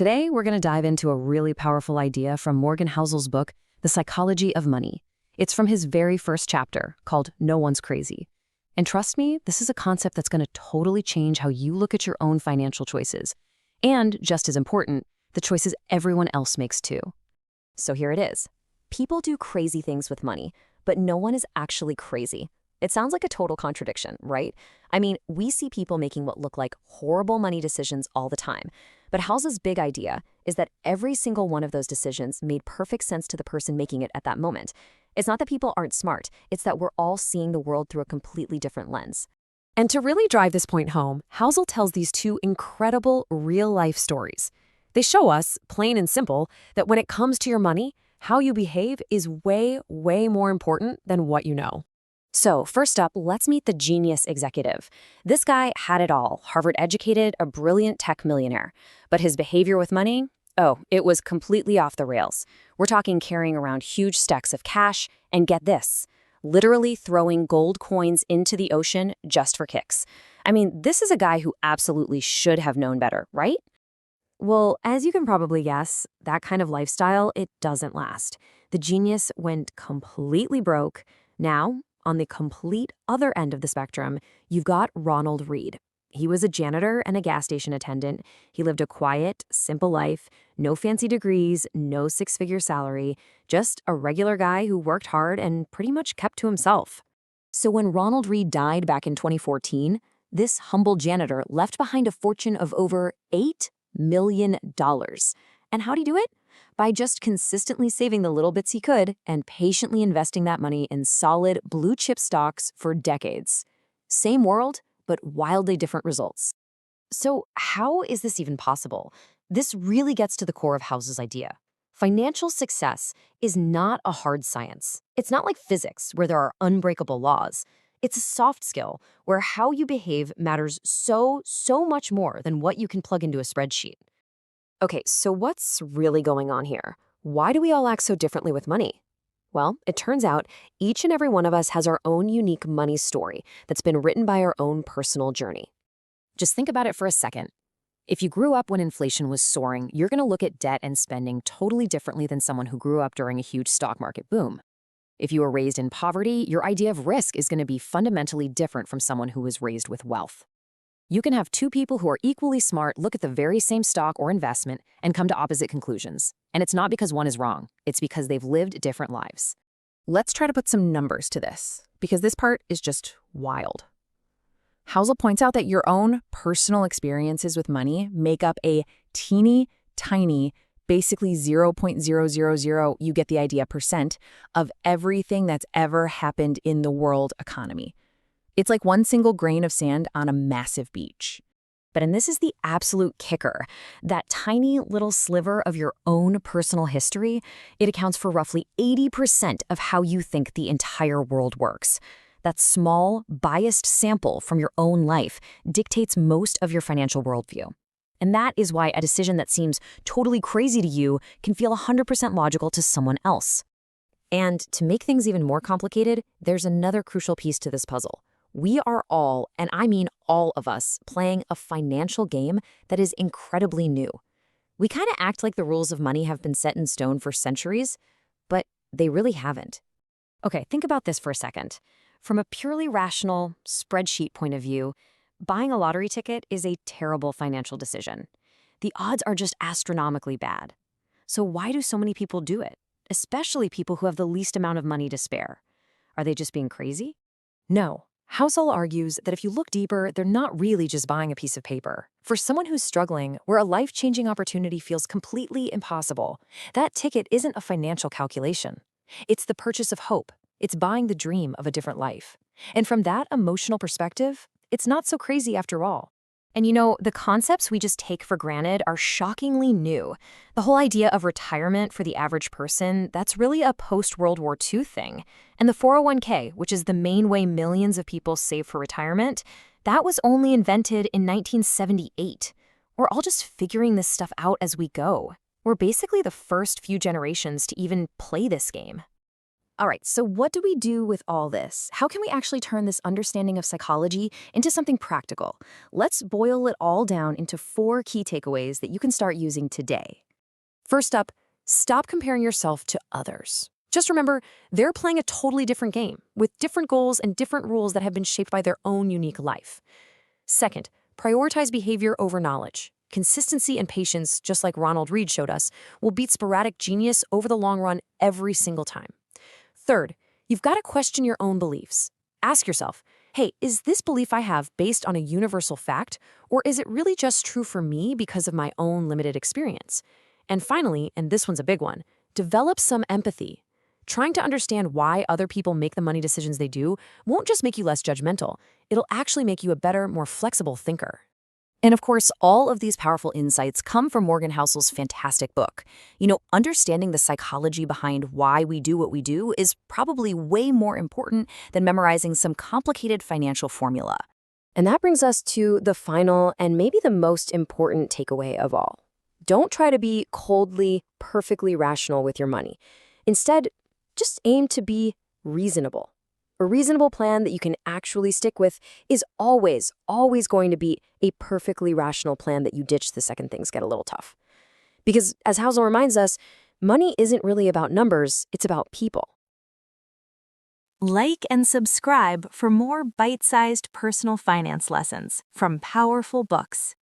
Today, we're going to dive into a really powerful idea from Morgan Housel's book, The Psychology of Money. It's from his very first chapter, called No One's Crazy. And trust me, this is a concept that's going to totally change how you look at your own financial choices. And, just as important, the choices everyone else makes too. So here it is. People do crazy things with money, but no one is actually crazy. It sounds like a total contradiction, right? I mean, we see people making what look like horrible money decisions all the time. But Housel's big idea is that every single one of those decisions made perfect sense to the person making it at that moment. It's not that people aren't smart, it's that we're all seeing the world through a completely different lens. And to really drive this point home, Housel tells these two incredible real-life stories. They show us, plain and simple, that when it comes to your money, how you behave is way, way more important than what you know. So, first up, let's meet the genius executive. This guy had it all, Harvard-educated, a brilliant tech millionaire. But his behavior with money? Oh, it was completely off the rails. We're talking carrying around huge stacks of cash, and get this, literally throwing gold coins into the ocean just for kicks. I mean, this is a guy who absolutely should have known better, right? Well, as you can probably guess, that kind of lifestyle, it doesn't last. The genius went completely broke. Now, on the complete other end of the spectrum, you've got Ronald Read. He was a janitor and a gas station attendant. He lived a quiet, simple life, no fancy degrees, no six-figure salary, just a regular guy who worked hard and pretty much kept to himself. So when Ronald Read died back in 2014, this humble janitor left behind a fortune of over $8 million. And how'd he do it? By just consistently saving the little bits he could and patiently investing that money in solid blue-chip stocks for decades. Same world, but wildly different results. So how is this even possible? This really gets to the core of Housel's idea. Financial success is not a hard science. It's not like physics, where there are unbreakable laws. It's a soft skill, where how you behave matters so much more than what you can plug into a spreadsheet. Okay, so what's really going on here? Why do we all act so differently with money? Well, it turns out each and every one of us has our own unique money story that's been written by our own personal journey. Just think about it for a second. If you grew up when inflation was soaring, you're going to look at debt and spending totally differently than someone who grew up during a huge stock market boom. If you were raised in poverty, your idea of risk is going to be fundamentally different from someone who was raised with wealth. You can have two people who are equally smart look at the very same stock or investment and come to opposite conclusions. And it's not because one is wrong, it's because they've lived different lives. Let's try to put some numbers to this, because this part is just wild. Housel points out that your own personal experiences with money make up a teeny tiny, basically 0.000, you get the idea, percent of everything that's ever happened in the world economy. It's like one single grain of sand on a massive beach. And this is the absolute kicker. That tiny little sliver of your own personal history, it accounts for roughly 80% of how you think the entire world works. That small, biased sample from your own life dictates most of your financial worldview. And that is why a decision that seems totally crazy to you can feel 100% logical to someone else. And to make things even more complicated, there's another crucial piece to this puzzle. We are all, and I mean all of us, playing a financial game that is incredibly new. We kind of act like the rules of money have been set in stone for centuries, but they really haven't. Okay, think about this for a second. From a purely rational, spreadsheet point of view, buying a lottery ticket is a terrible financial decision. The odds are just astronomically bad. So why do so many people do it, especially people who have the least amount of money to spare? Are they just being crazy? No. Housel argues that if you look deeper, they're not really just buying a piece of paper. For someone who's struggling, where a life-changing opportunity feels completely impossible, that ticket isn't a financial calculation. It's the purchase of hope. It's buying the dream of a different life. And from that emotional perspective, it's not so crazy after all. And you know, the concepts we just take for granted are shockingly new. The whole idea of retirement for the average person, that's really a post-World War II thing. And the 401k, which is the main way millions of people save for retirement, that was only invented in 1978. We're all just figuring this stuff out as we go. We're basically the first few generations to even play this game. All right, so what do we do with all this? How can we actually turn this understanding of psychology into something practical? Let's boil it all down into 4 key takeaways that you can start using today. First up, stop comparing yourself to others. Just remember, they're playing a totally different game, with different goals and different rules that have been shaped by their own unique life. Second, prioritize behavior over knowledge. Consistency and patience, just like Ronald Reed showed us, will beat sporadic genius over the long run every single time. Third, you've got to question your own beliefs. Ask yourself, hey, is this belief I have based on a universal fact, or is it really just true for me because of my own limited experience? And finally, and this one's a big one, develop some empathy. Trying to understand why other people make the money decisions they do won't just make you less judgmental, it'll actually make you a better, more flexible thinker. And of course, all of these powerful insights come from Morgan Housel's fantastic book. Understanding the psychology behind why we do what we do is probably way more important than memorizing some complicated financial formula. And that brings us to the final and maybe the most important takeaway of all. Don't try to be coldly, perfectly rational with your money. Instead, just aim to be reasonable. A reasonable plan that you can actually stick with is always, always going to beat a perfectly rational plan that you ditch the second things get a little tough. Because, as Housel reminds us, money isn't really about numbers, it's about people. Like and subscribe for more bite-sized personal finance lessons from powerful books.